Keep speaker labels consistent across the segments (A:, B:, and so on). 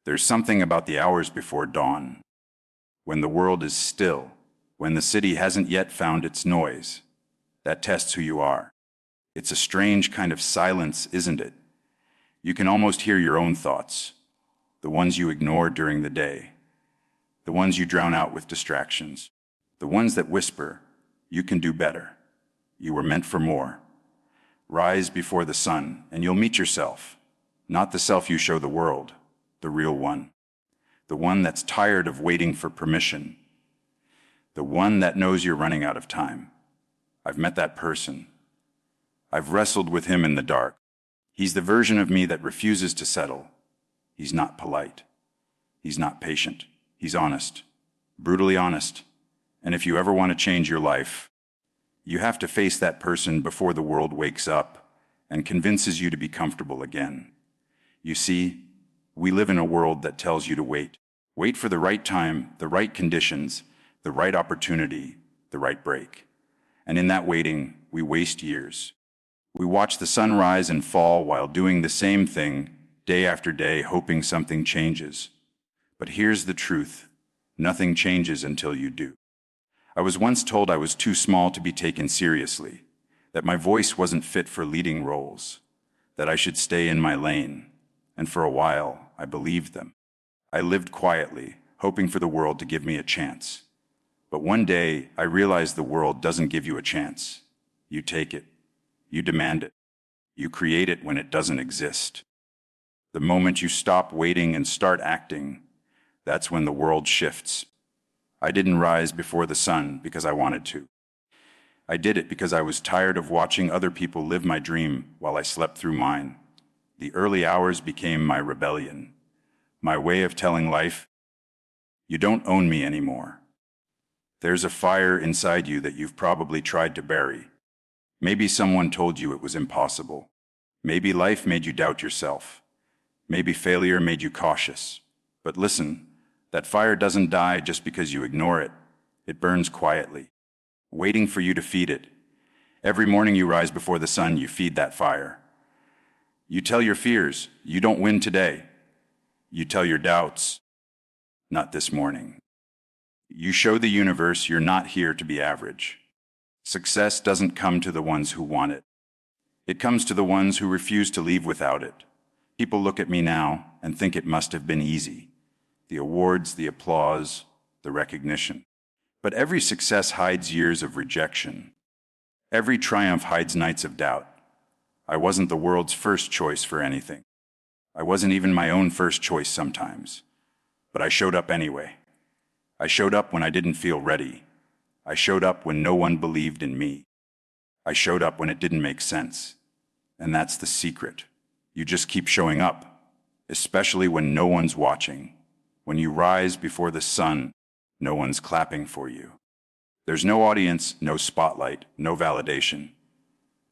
A: There's something about the hours before dawn, when the world is still, when the city hasn't yet found its noise, that tests who you are. It's a strange kind of silence, isn't it? You can almost hear your own thoughts, the ones you ignore during the day, the ones you drown out with distractions, the ones that whisper, "You can do better. You were meant for more." Rise before the sun, and you'll meet yourself, not the self you show the world, the real one, the one that's tired of waiting for permission, the one that knows you're running out of time. I've met that person. I've wrestled with him in the dark. He's the version of me that refuses to settle. He's not polite. He's not patient. He's honest, brutally honest. And if you ever want to change your life, you have to face that person before the world wakes up and convinces you to be comfortable again. You see, we live in a world that tells you to wait. Wait for the right time, the right conditions, the right opportunity, the right break. And in that waiting, we waste years. We watch the sun rise and fall while doing the same thing day after day, hoping something changes. But here's the truth. Nothing changes until you do. I was once told I was too small to be taken seriously, that my voice wasn't fit for leading roles, that I should stay in my lane. And for a while, I believed them. I lived quietly, hoping for the world to give me a chance. But one day, I realized the world doesn't give you a chance. You take it. You demand it. You create it when it doesn't exist. The moment you stop waiting and start acting, that's when the world shifts. I didn't rise before the sun because I wanted to. I did it because I was tired of watching other people live my dream while I slept through mine. The early hours became my rebellion, my way of telling life, "You don't own me anymore." There's a fire inside you that you've probably tried to bury. Maybe someone told you it was impossible. Maybe life made you doubt yourself. Maybe failure made you cautious. But listen, that fire doesn't die just because you ignore it. It burns quietly, waiting for you to feed it. Every morning you rise before the sun, you feed that fire. You tell your fears, "You don't win today." You tell your doubts, "Not this morning." You show the universe you're not here to be average. Success doesn't come to the ones who want it. It comes to the ones who refuse to leave without it. People look at me now and think it must have been easy. The awards, the applause, the recognition. But every success hides years of rejection. Every triumph hides nights of doubt. I wasn't the world's first choice for anything. I wasn't even my own first choice sometimes. But I showed up anyway. I showed up when I didn't feel ready. I showed up when no one believed in me. I showed up when it didn't make sense. And that's the secret. You just keep showing up, especially when no one's watching. When you rise before the sun, no one's clapping for you. There's no audience, no spotlight, no validation.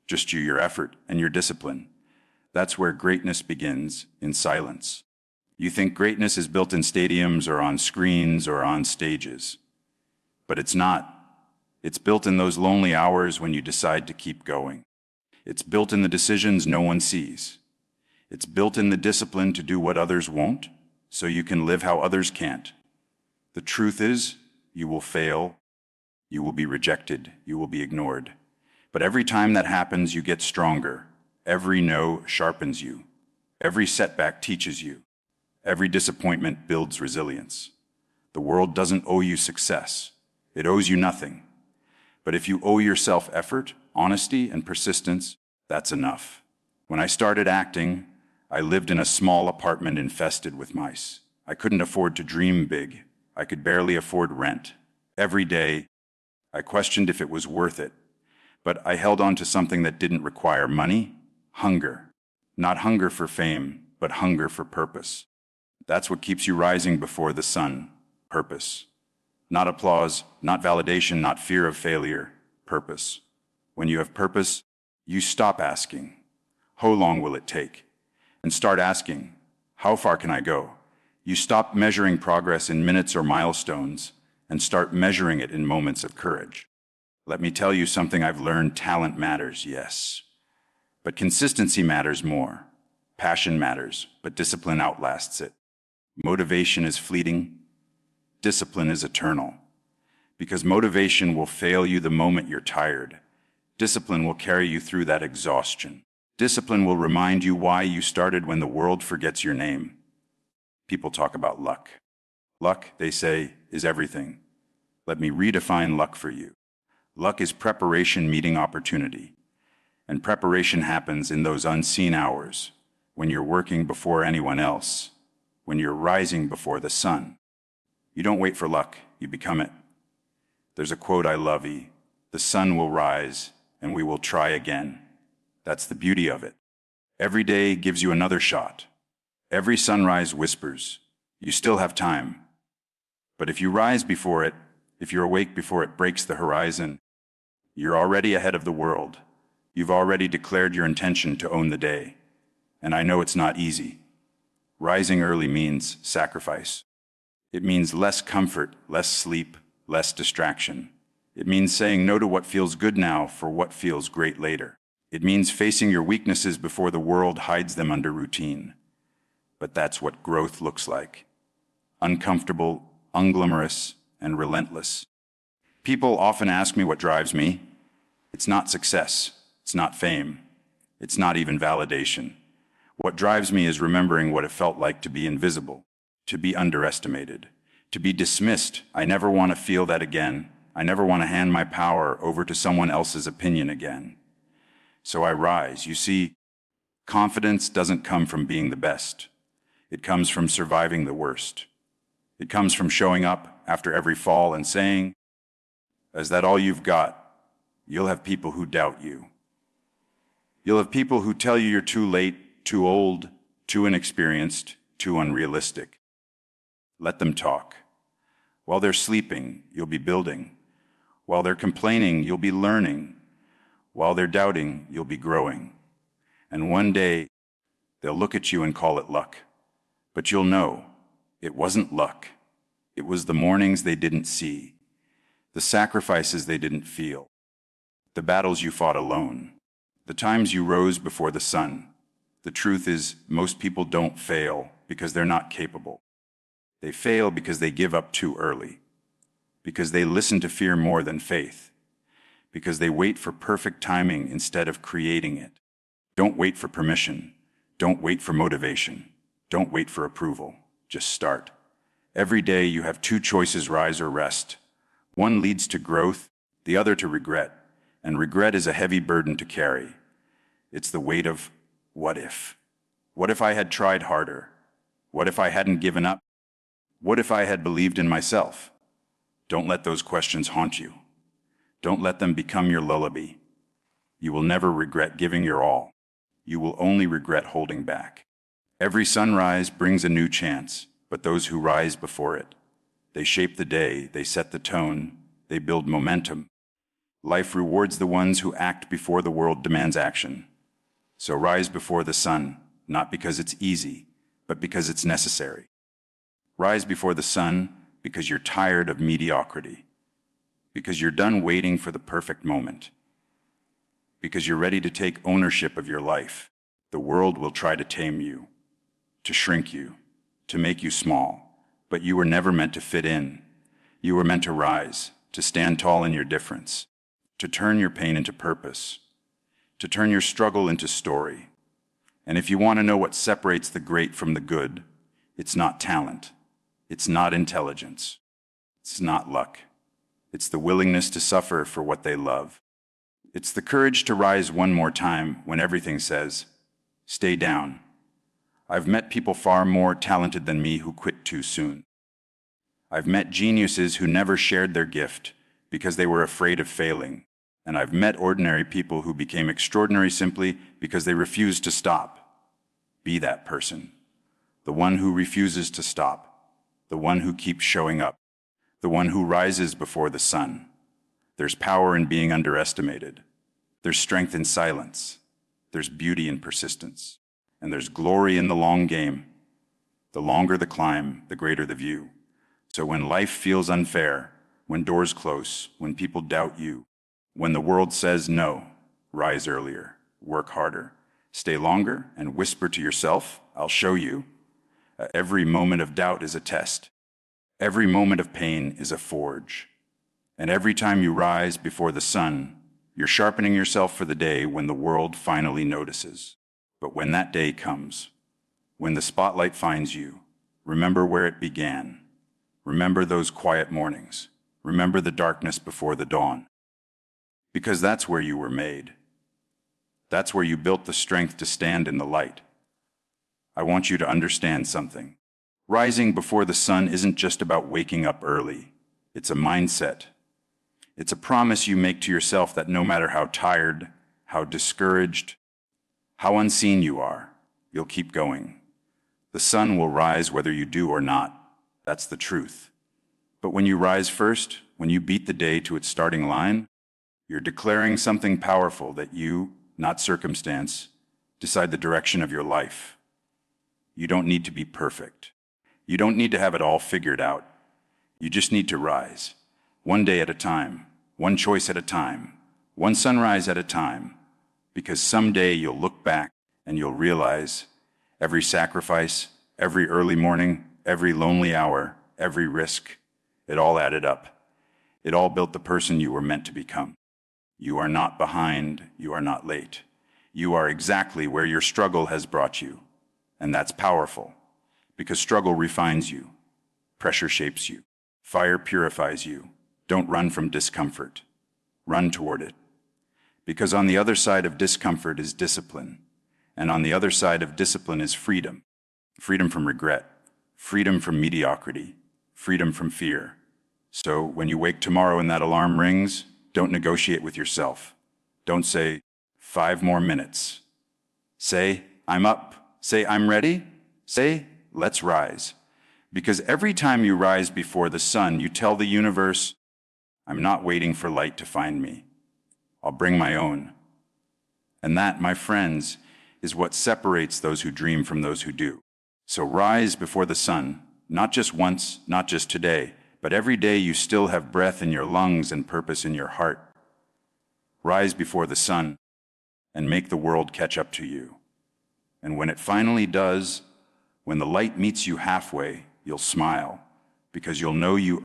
A: Just you, your effort, and your discipline. That's where greatness begins, in silence. You think greatness is built in stadiums or on screens or on stages. But it's not. It's built in those lonely hours when you decide to keep going. It's built in the decisions no one sees. It's built in the discipline to do what others won't, so you can live how others can't. The truth is, you will fail, you will be rejected, you will be ignored. But every time that happens, you get stronger. Every no sharpens you. Every setback teaches you. Every disappointment builds resilience. The world doesn't owe you success. It owes you nothing. But if you owe yourself effort, honesty, and persistence, that's enough. When I started acting, I lived in a small apartment infested with mice. I couldn't afford to dream big. I could barely afford rent. Every day, I questioned if it was worth it. But I held on to something that didn't require money, hunger. Not hunger for fame, but hunger for purpose. That's what keeps you rising before the sun, purpose. Not applause, not validation, not fear of failure, purpose. When you have purpose, you stop asking, "How long will it take?" and start asking, "How far can I go?" You stop measuring progress in minutes or milestones and start measuring it in moments of courage. Let me tell you something I've learned. Talent matters, yes. But consistency matters more. Passion matters, but discipline outlasts it. Motivation is fleeting. Discipline is eternal. Because motivation will fail you the moment you're tired. Discipline will carry you through that exhaustion. Discipline will remind you why you started when the world forgets your name. People talk about luck. Luck, they say, is everything. Let me redefine luck for you. Luck is preparation meeting opportunity. And preparation happens in those unseen hours, when you're working before anyone else, when you're rising before the sun. You don't wait for luck, you become it. There's a quote I love, the sun will rise and we will try again. That's the beauty of it. Every day gives you another shot. Every sunrise whispers, you still have time. But if you rise before it, if you're awake before it breaks the horizon, you're already ahead of the world. You've already declared your intention to own the day. And I know it's not easy. Rising early means sacrifice. It means less comfort, less sleep, less distraction. It means saying no to what feels good now for what feels great later. It means facing your weaknesses before the world hides them under routine. But that's what growth looks like. Uncomfortable, unglamorous, and relentless. People often ask me what drives me. It's not success. It's not fame. It's not even validation. What drives me is remembering what it felt like to be invisible, to be underestimated, to be dismissed. I never want to feel that again. I never want to hand my power over to someone else's opinion again. So I rise. You see, confidence doesn't come from being the best. It comes from surviving the worst. It comes from showing up after every fall and saying, "Is that all you've got?" You'll have people who doubt you. You'll have people who tell you you're too late, too old, too inexperienced, too unrealistic. Let them talk. While they're sleeping, you'll be building. While they're complaining, you'll be learning. While they're doubting, you'll be growing. And one day, they'll look at you and call it luck. But you'll know it wasn't luck. It was the mornings they didn't see, the sacrifices they didn't feel, the battles you fought alone, the times you rose before the sun. The truth is, most people don't fail because they're not capable. They fail because they give up too early, because they listen to fear more than faith, because they wait for perfect timing instead of creating it. Don't wait for permission. Don't wait for motivation. Don't wait for approval. Just start. Every day you have two choices, rise or rest. One leads to growth, the other to regret. And regret is a heavy burden to carry. It's the weight of what if? What if I had tried harder? What if I hadn't given up? What if I had believed in myself? Don't let those questions haunt you. Don't let them become your lullaby. You will never regret giving your all. You will only regret holding back. Every sunrise brings a new chance, but those who rise before it, they shape the day, they set the tone, they build momentum. Life rewards the ones who act before the world demands action. So rise before the sun, not because it's easy, but because it's necessary. Rise before the sun because you're tired of mediocrity, because you're done waiting for the perfect moment, because you're ready to take ownership of your life. The world will try to tame you, to shrink you, to make you small, but you were never meant to fit in. You were meant to rise, to stand tall in your difference, to turn your pain into purpose, to turn your struggle into story. And if you want to know what separates the great from the good, it's not talent, it's not intelligence, it's not luck. It's the willingness to suffer for what they love. It's the courage to rise one more time when everything says, stay down. I've met people far more talented than me who quit too soon. I've met geniuses who never shared their gift because they were afraid of failing. And I've met ordinary people who became extraordinary simply because they refused to stop. Be that person. The one who refuses to stop. The one who keeps showing up. The one who rises before the sun. There's power in being underestimated. There's strength in silence. There's beauty in persistence. And there's glory in the long game. The longer the climb, the greater the view. So when life feels unfair, when doors close, when people doubt you, when the world says no, rise earlier, work harder, stay longer, and whisper to yourself, I'll show you. Every moment of doubt is a test. Every moment of pain is a forge. And every time you rise before the sun, you're sharpening yourself for the day when the world finally notices. But when that day comes, when the spotlight finds you, remember where it began. Remember those quiet mornings. Remember the darkness before the dawn. Because that's where you were made. That's where you built the strength to stand in the light. I want you to understand something. Rising before the sun isn't just about waking up early. It's a mindset. It's a promise you make to yourself that no matter how tired, how discouraged, how unseen you are, you'll keep going. The sun will rise whether you do or not. That's the truth. But when you rise first, when you beat the day to its starting line, you're declaring something powerful that you, not circumstance, decide the direction of your life. You don't need to be perfect. You don't need to have it all figured out. You just need to rise, one day at a time, one choice at a time, one sunrise at a time, because someday you'll look back and you'll realize every sacrifice, every early morning, every lonely hour, every risk, it all added up. It all built the person you were meant to become. You are not behind, you are not late. You are exactly where your struggle has brought you. And that's powerful, because struggle refines you, pressure shapes you, fire purifies you. Don't run from discomfort. Run toward it. Because on the other side of discomfort is discipline, and on the other side of discipline is freedom. Freedom from regret, freedom from mediocrity, freedom from fear. So when you wake tomorrow and that alarm rings, don't negotiate with yourself. Don't say, 5 more minutes. Say, I'm up. Say, I'm ready. Say, let's rise. Because every time you rise before the sun, you tell the universe, I'm not waiting for light to find me. I'll bring my own. And that, my friends, is what separates those who dream from those who do. So rise before the sun, not just once, not just today, but every day you still have breath in your lungs and purpose in your heart. Rise before the sun and make the world catch up to you. And when it finally does, when the light meets you halfway, you'll smile, because you'll know you